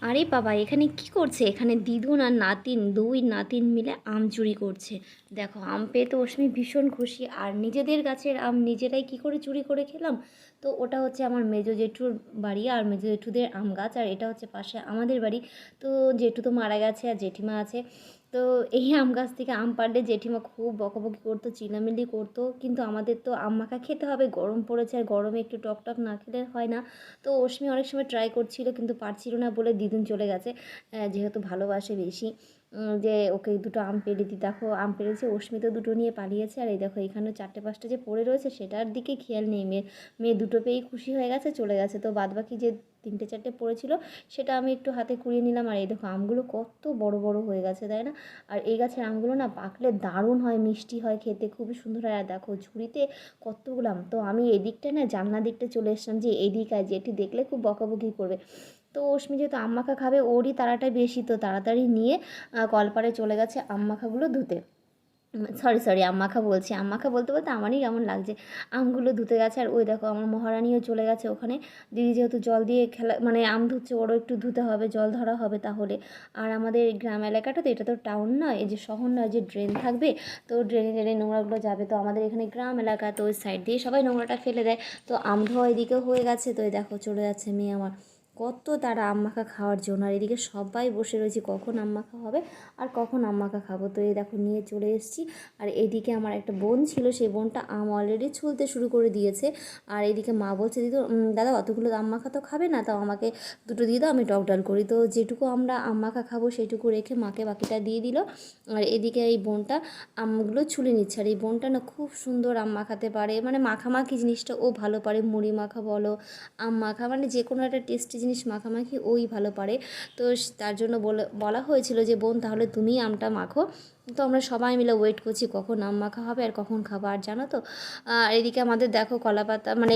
আরে বাবা, এখানে কি করছে? এখানে দিদুন আর নাতিন, দুই নাতিন মিলে আম চুরি করছে। দেখো, আম পেয়ে তো অশ্মি ভীষণ খুশি। আর নিজেদের গাছের আম নিজেরাই কি করে চুরি করে খেলাম। তো ওটা হচ্ছে আমার মেজো জেঠুর বাড়ি আর মেজো জেঠুদের আম গাছ, আর এটা হচ্ছে পাশে আমাদের বাড়ি। তো জেঠু তো মারা গেছে আর জেঠিমা আছে। তো এই আম গাছ থেকে আম পাড়লে জেঠিমা খুব বকাবকি করতো, চিল্লামিল্লি করতো, কিন্তু আমাদের তো আম মাখা খেতে হবে, গরম পড়েছে আর গরমে একটু টক টক না খেলে হয় না। তো অশ্মি অনেক সময় ট্রাই করছিল কিন্তু পারছিল না বলে দিদুন চলে গেছে। যেহেতু ভালোবাসে বেশি, যে ওকে দুটো আম পেড়ে দিই। দেখো আম পেড়েছে, অশ্মি তো দুটো নিয়ে পালিয়েছে। আর এই দেখো এখানেও 4টে 5টা যে পড়ে রয়েছে সেটার দিকে খেয়াল নেই মেয়ের। মেয়ে দুটো পেয়েই খুশি হয়ে গেছে, চলে গেছে। তো বাদবাকি যে 3টে 4টে পড়েছিল সেটা আমি একটু হাতে কুড়িয়ে নিলাম। আর এই দেখো আমগুলো কত বড় বড় হয়ে গেছে, তাই না? আর এই গাছের আমগুলো না পাকলে দারুণ হয়, মিষ্টি হয়, খেতে খুবই সুন্দর হয়। আর দেখো ঝুড়িতে কতগুলো আম। তো আমি এদিকটা না জানলা দিকটা চলে এসলাম, যে এদিক আর যেটি দেখলে খুব বকাবকি করবে। তো অশ্মি যেহেতু আম মাখা খাবে, ওরই তাড়াটা বেশি, তো তাড়াতাড়ি নিয়ে কলপাড়ে চলে গেছে আম মাখাগুলো ধুতে। সরি আম মাখা বলছি, আম মাখা বলতে বলতে আমারই কেমন লাগছে। আমগুলো ধুতে গেছে। আর ওই দেখো আমার মহারানীও চলে গেছে ওখানে। দিদি যেহেতু জল দিয়ে খেলা মানে আম ধুচ্ছে, ওরও একটু ধুতে হবে, জল ধরা হবে তাহলে। আর আমাদের এই গ্রাম এলাকাটা তো, এটা তো টাউন নয়, এই যে শহর নয় যে ড্রেন থাকবে, তো ড্রেনে ড্রেনে নোংরাগুলো যাবে। তো আমাদের এখানে গ্রাম এলাকা, তো ওই সাইড দিয়ে সবাই নোংরাটা ফেলে দেয়। তো আম ধোয়া এদিকেও হয়ে গেছে। তো এই দেখো চলে যাচ্ছে মেয়ে আমার, কত তারা আম মাখা খাওয়ার জন্য। আর এদিকে সবাই বসে রয়েছে কখন আম মাখা হবে আর কখন আম মাখা খাবো। তো এই দেখো নিয়ে চলে এসেছি। আর এদিকে আমার একটা বোন ছিল, সেই বোনটা আম অলরেডি ছুলতে শুরু করে দিয়েছে। আর এদিকে মা বলছে, দিদি দাদা অতগুলো আম মাখা তো খাবে না, তাও আমাকে দুটো দিয়ে দাও, আমি টক ডাল করি। তো যেটুকু আমরা আম মাখা খাবো সেইটুকু রেখে মাকে বাকিটা দিয়ে দিল। আর এদিকে এই বোনটা আমগুলো ছুলে নিচ্ছে। আর এই বোনটা না খুব সুন্দর আম মাখাতে পারে, মানে মাখামাখি জিনিসটা ও ভালো পারে। মুড়ি মাখা বলো, আম মাখা, মানে যে কোনো একটা টেস্টি জিনিস মাখামাখি ওই ভালো পারে। তো তার জন্য বলা হয়েছিল যে বোন তাহলে তুমি আমটা মাখো। তো আমরা সবাই মিলে ওয়েট করছি কখন আম মাখা হবে আর কখন খাবো। আর জানো তো এদিকে আমাদের দেখো কলা পাতা মানে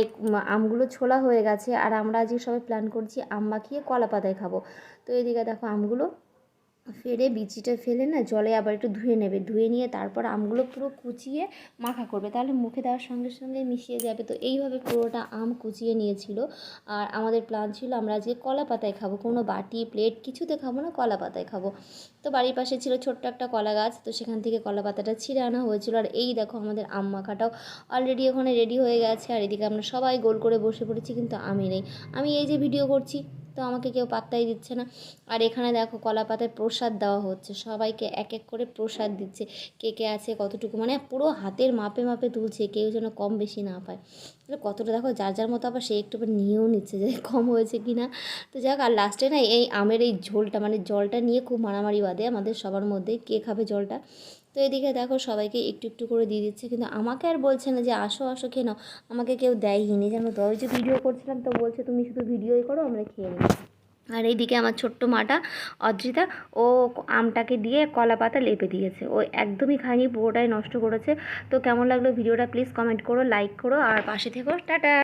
আমগুলো ছোলা হয়ে গেছে। আর আমরা আজকে সবাই প্ল্যান করছি আম মাখিয়ে কলা পাতায় খাবো। তো এদিকে দেখো আমগুলো ফেলে বিচিটা ফেলে না জলে আবার একটু ধুয়ে নেবে, ধুয়ে নিয়ে তারপর আমগুলো পুরো কুচিয়ে মাখা করবে, তাহলে মুখে দেওয়ার সঙ্গে সঙ্গে মিশিয়ে যাবে। তো এইভাবে পুরোটা আম কুচিয়ে নিয়েছিল। আর আমাদের প্ল্যান ছিল আমরা আজকে কলা পাতায় খাবো, কোনো বাটি প্লেট কিছুতে খাবো না, কলা পাতায় খাবো। তো বাড়ির পাশে ছিল ছোট্ট একটা কলা গাছ, তো সেখান থেকে কলা পাতাটা ছিঁড়ে আনা হয়েছিল। আর এই দেখো আমাদের আম মাখাটাও অলরেডি ওখানে রেডি হয়ে গেছে। আর এদিকে আমরা সবাই গোল করে বসে পড়েছি, কিন্তু আমি নেই। আমি এই যে ভিডিও করছি, তো আমাকে কেউ পাত্তাই দিচ্ছে না। আর এখানে দেখো কলা পাতায় প্রসাদ দেওয়া হচ্ছে, সবাইকে এক এক করে প্রসাদ দিচ্ছে। কে কে আছে কতটুকু, মানে পুরো হাতের মাপে মাপে তুলছে, কেউ যেন কম বেশি না পায়। তাহলে কতটা দেখো যার যার মতো, আবার সে একটু নিয়েও নিচ্ছে যে কম হয়েছে কি না। তো যাক, আর লাস্টে না এই আমের এই ঝোলটা মানে জলটা নিয়ে খুব মারামারি বাঁধে আমাদের সবার মধ্যে, কে খাবে জলটা। তো এদিকে দেখো সবাইকে একটু একটু করে দিয়ে দিচ্ছে, কিন্তু আমাকে আর বলছে না যে আসো আসো খেয়ে নাও। আমাকে কেউ দেয়ই জানো তো। ওই যে ভিডিও করছিলাম তো বলছে তুমি শুধু ভিডিওই করো, আমরা খেয়ে নিই। আর এইদিকে আমার ছোট্ট মাটা অদ্রিতা, ও আমটাকে দিয়ে কলা পাতা লেপে দিয়েছে, ও একদমই খায়নি, পুরোটাই নষ্ট করেছে। তো কেমন লাগলো ভিডিওটা প্লিজ কমেন্ট করো, লাইক করো আর পাশে থেকো। টাটা।